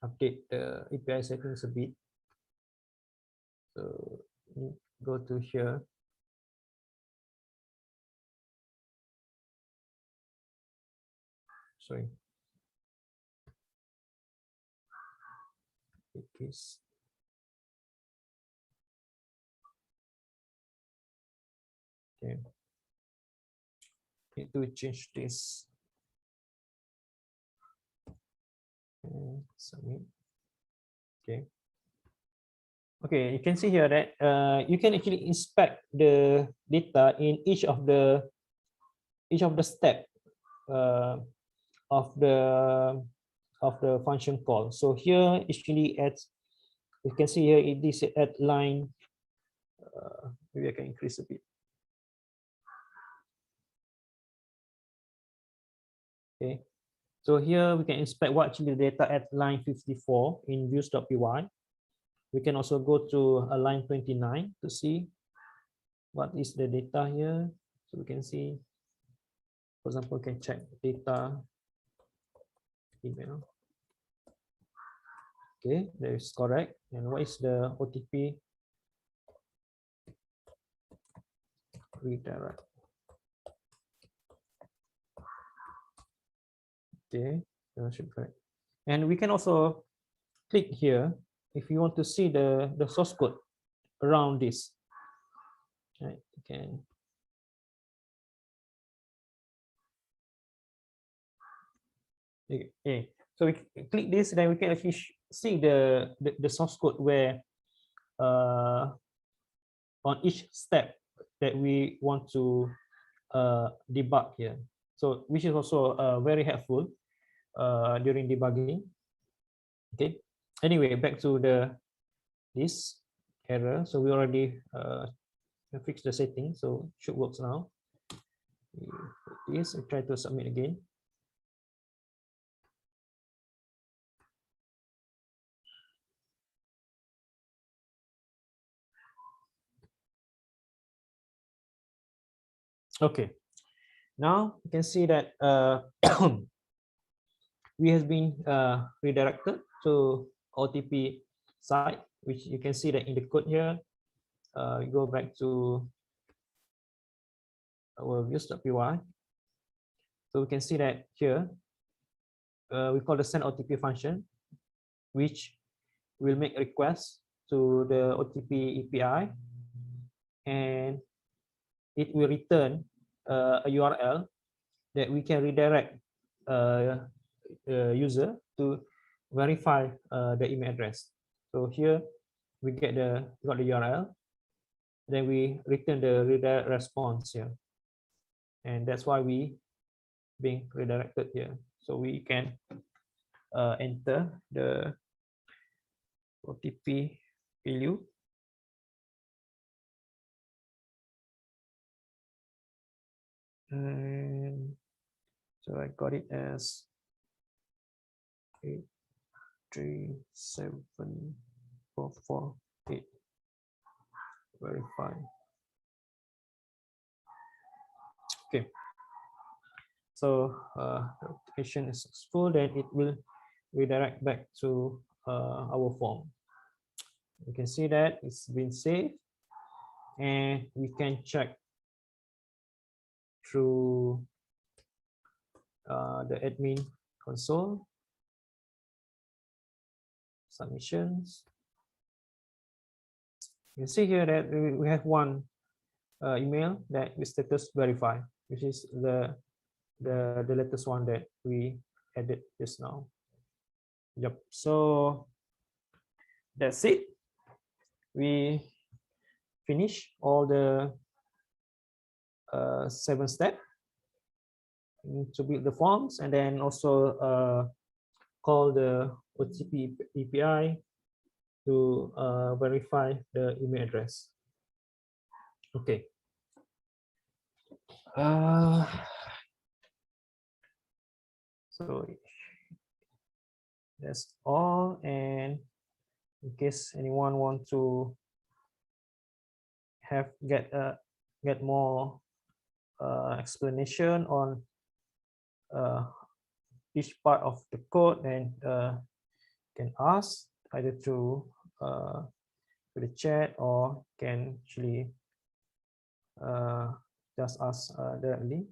update the API settings a bit. So go to here. Sorry. It is. Okay. Need to change this. And submit. Okay. Okay, you can see here that you can actually inspect the data in each of the step of the function call. So here actually adds You can see here it is at line, maybe I can increase a bit. Okay, so here we can inspect what actually the data at line 54 in views.py. We can also go to line 29 to see what is the data here. So we can see, for example, we can check data email. Okay, that is correct. And what is the OTP redirect? Okay, that should be correct. And we can also click here if you want to see the source code around this. Right, you can. Okay, so we click this, then we can actually see the source code where on each step that we want to debug here. So which is also very helpful during debugging. Okay. Anyway, back to this error. So we already fixed the setting, so it should work now. This I try to submit again. Okay. Now you can see that we have been redirected to OTP site, which you can see that in the code here. We go back to our views.py. So we can see that here we call the send OTP function, which will make requests to the OTP API, and it will return a URL that we can redirect user to verify the email address. So here we got the URL, then we return the redirect response here, and that's why we being redirected here. So we can enter the OTP value, and so I got it as 837448. Verify. Okay. So the application is successful, then it will redirect back to our form. You can see that it's been saved, and we can check through the admin console, submissions. You can see here that we have one email that is status verify, which is the latest one that we added just now. Yep. So that's it. We finish all the 7 steps to build the forms, and then also call the OTP API to verify the email address. Okay. So that's all. And in case anyone want to get more explanation on each part of the code, then can ask either through the chat, or can actually just ask directly.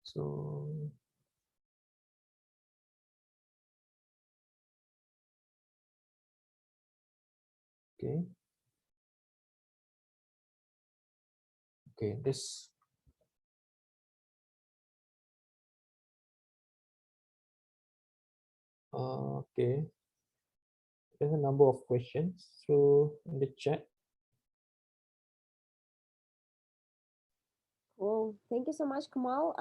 So okay, this okay. there's a number of questions through in the chat. Well, thank you so much, Kamal.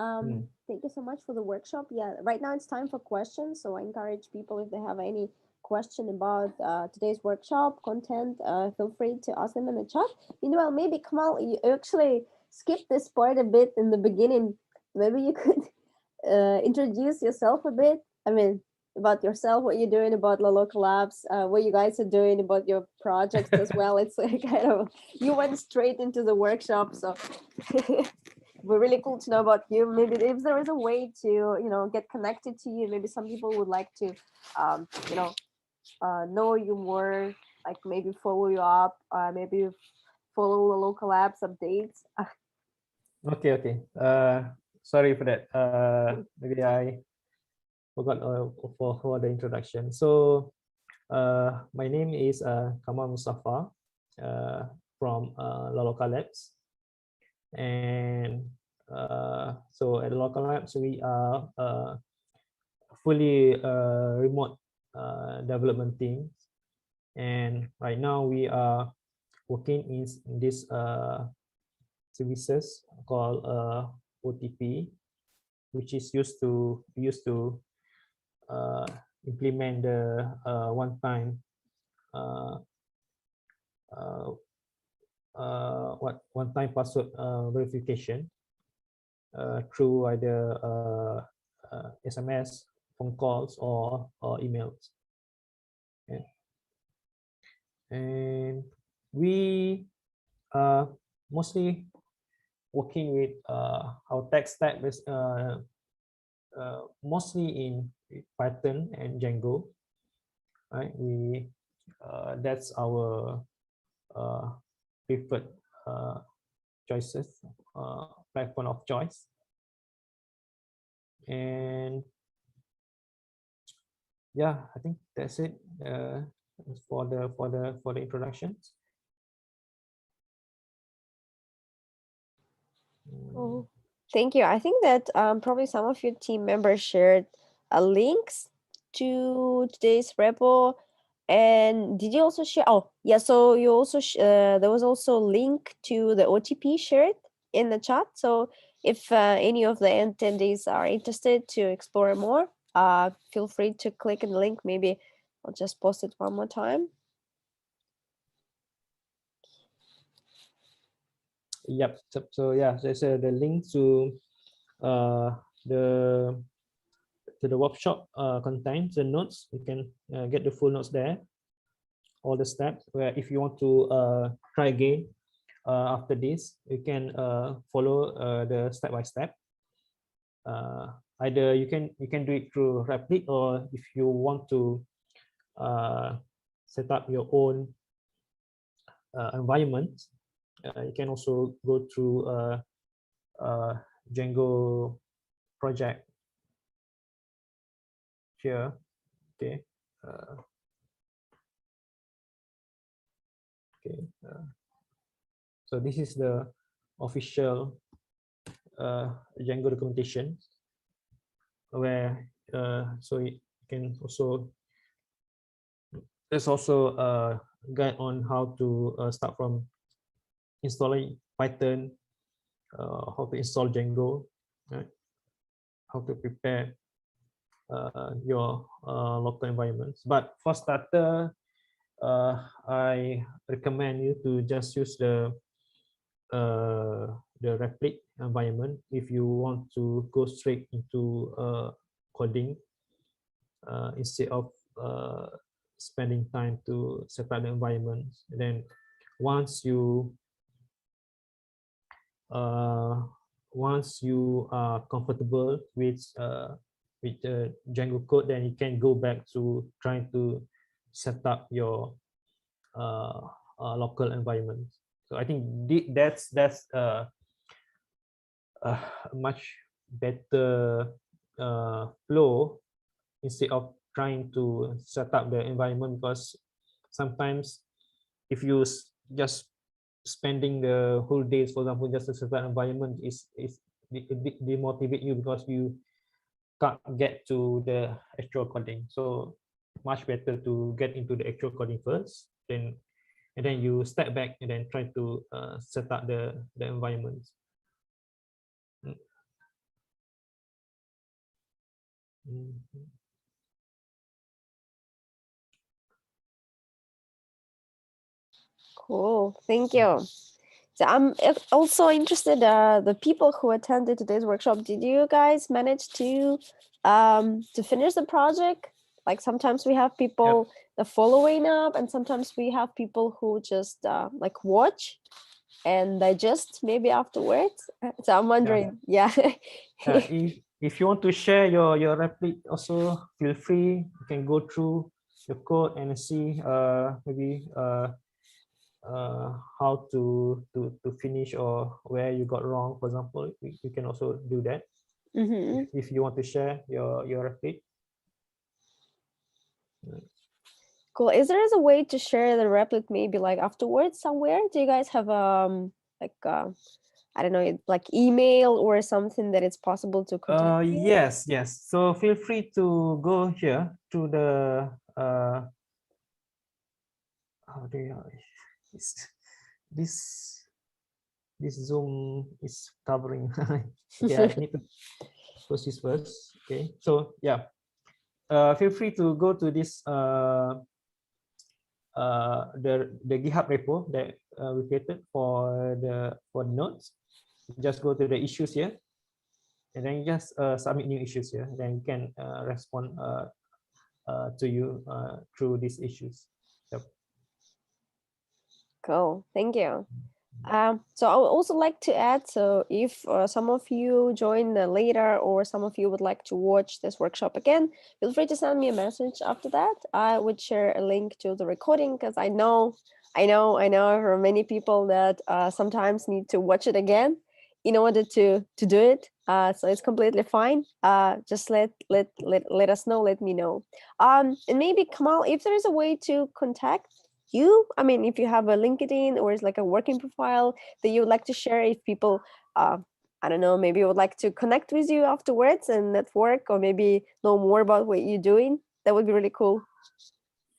Thank you so much for the workshop. Yeah, right now it's time for questions. So I encourage people, if they have any question about today's workshop content, feel free to ask them in the chat. Meanwhile, maybe Kamal, you actually skipped this part a bit in the beginning. Maybe you could introduce yourself a bit. I mean, about yourself, what you're doing about the local labs, what you guys are doing about your projects as well. It's like kind of, you went straight into the workshop, so we're really cool to know about you. Maybe if there is a way to, get connected to you, maybe some people would like to, know you more, like maybe follow you up, maybe follow the local apps updates. Okay. Sorry for that. Maybe I forgot for the introduction. So, my name is Kamal Mustafa from Local Labs, and so at Local Labs we are fully remote development team, and right now we are working in this services called OTP, which is used to implement the one-time one-time password verification through either SMS, phone calls, or emails. Okay. And we are mostly working with our tech stack is mostly in Python and Django. Right, that's our preferred choices, platform of choice. And yeah, I think that's it for the introductions. Oh, thank you. I think that probably some of your team members shared links to today's repo. And did you also share? Oh, yeah. So you also there was also a link to the OTP shared in the chat. So if any of the attendees are interested to explore more, feel free to click on the link. Maybe I'll just post it one more time. Yep. So yeah, there's the link to the workshop contains the notes. You can get the full notes there, all the steps. Where if you want to try again after this, you can follow the step by step. Either you can do it through Replit, or if you want to set up your own environment, you can also go through Django project here. Okay. Okay. So this is the official Django documentation, where so you can also, there's also a guide on how to start from installing Python, how to install Django, right? How to prepare your local environments. But for starter, I recommend you to just use the Replit environment if you want to go straight into coding instead of spending time to set up the environment. And then once you are comfortable with the Django code, then you can go back to trying to set up your local environment. So I think that's a much better flow instead of trying to set up the environment, because sometimes if you just spending the whole days, for example, just to set up environment, is demotivate you because you can't get to the actual coding. So much better to get into the actual coding first, and then you step back and then try to set up the environment. Cool. Thank you. So I'm also interested, the people who attended today's workshop, did you guys manage to finish the project? Like sometimes we have people following up, and sometimes we have people who just like watch and digest maybe afterwards. So I'm wondering, yeah. If you want to share your replik also, feel free. You can go through the code and see maybe how to finish or where you got wrong. For example, you can also do that. If you want to share your replik. Cool. Is there a way to share the replik maybe like afterwards somewhere? Do you guys have like I don't know, like email or something that it's possible to contact you? Yes. So feel free to go here to the how do you this this Zoom is covering. Okay, I need to close this first. Okay, so yeah, feel free to go to this the GitHub repo that we created for the nodes. Just go to the issues here, and then you just submit new issues here. Then you can respond to you through these issues. Yep. Cool. Thank you. So I would also like to add, so if some of you join later or some of you would like to watch this workshop again, feel free to send me a message after that. I would share a link to the recording because I know there are many people that sometimes need to watch it again in order to do it. So it's completely fine. Just let us know, let me know. And maybe Kamal, if there is a way to contact you, I mean, if you have a LinkedIn or it's like a working profile that you would like to share, if people I don't know, maybe would like to connect with you afterwards and network, or maybe know more about what you're doing, that would be really cool.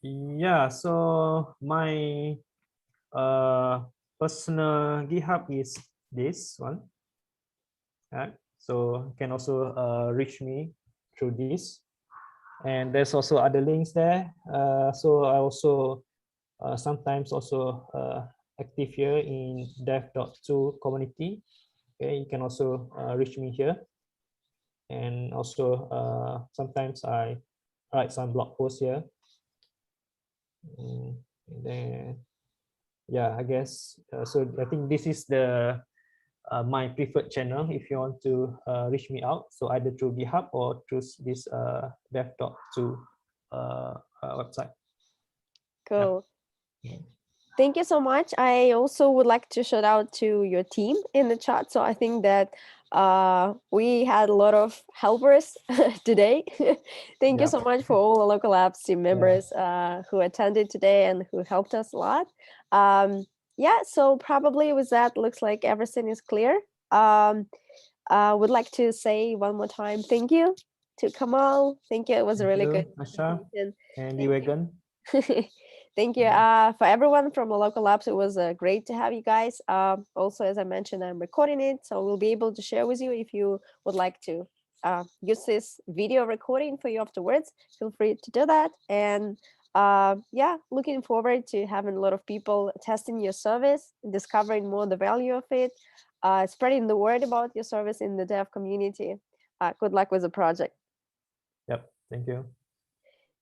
Yeah, so my personal GitHub is this one. So you can also reach me through this, and there's also other links there. So I also sometimes also active here in dev.to community. Okay, you can also reach me here, and also sometimes I write some blog posts here. And then yeah, I guess so. I think this is the my preferred channel if you want to reach me out. So either through GitHub or through this dev.to website. Cool. Yeah. Thank you so much. I also would like to shout out to your team in the chat. So I think that we had a lot of helpers today. Thank you so much for all the local apps team members who attended today and who helped us a lot. Yeah, so probably with that, looks like everything is clear. Would like to say one more time, thank you to Kamal. Thank you. It was a really good Asha presentation. and the Wagon. Thank you. For everyone from the local labs, it was great to have you guys. Also, as I mentioned, I'm recording it, so we'll be able to share with you if you would like to use this video recording for you afterwards. Feel free to do that. And yeah, looking forward to having a lot of people testing your service, discovering more the value of it, spreading the word about your service in the dev community. Good luck with the project. Yep. Thank you.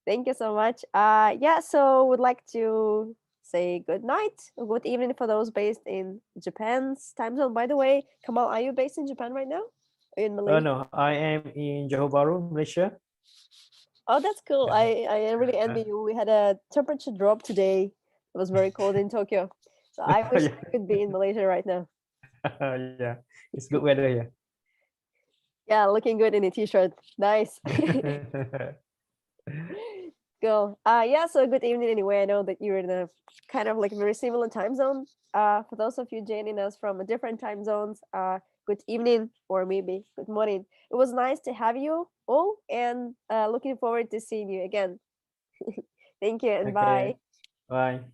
Thank you so much. Yeah, so would like to say good night, good evening for those based in Japan's time zone. By the way, Kamal, are you based in Japan right now? Are you in Malaysia? No, I am in Johor Bahru, Malaysia. Oh, that's cool. I really envy you. We had a temperature drop today. It was very cold in Tokyo. So I wish I could be in Malaysia right now. Yeah, it's good weather here. Yeah, looking good in a t-shirt. Nice. Cool. Yeah, so good evening anyway. I know that you're in a kind of like very similar time zone. For those of you joining us from a different time zones, good evening or maybe good morning. It was nice to have you all, and looking forward to seeing you again. Thank you and Okay, bye. bye.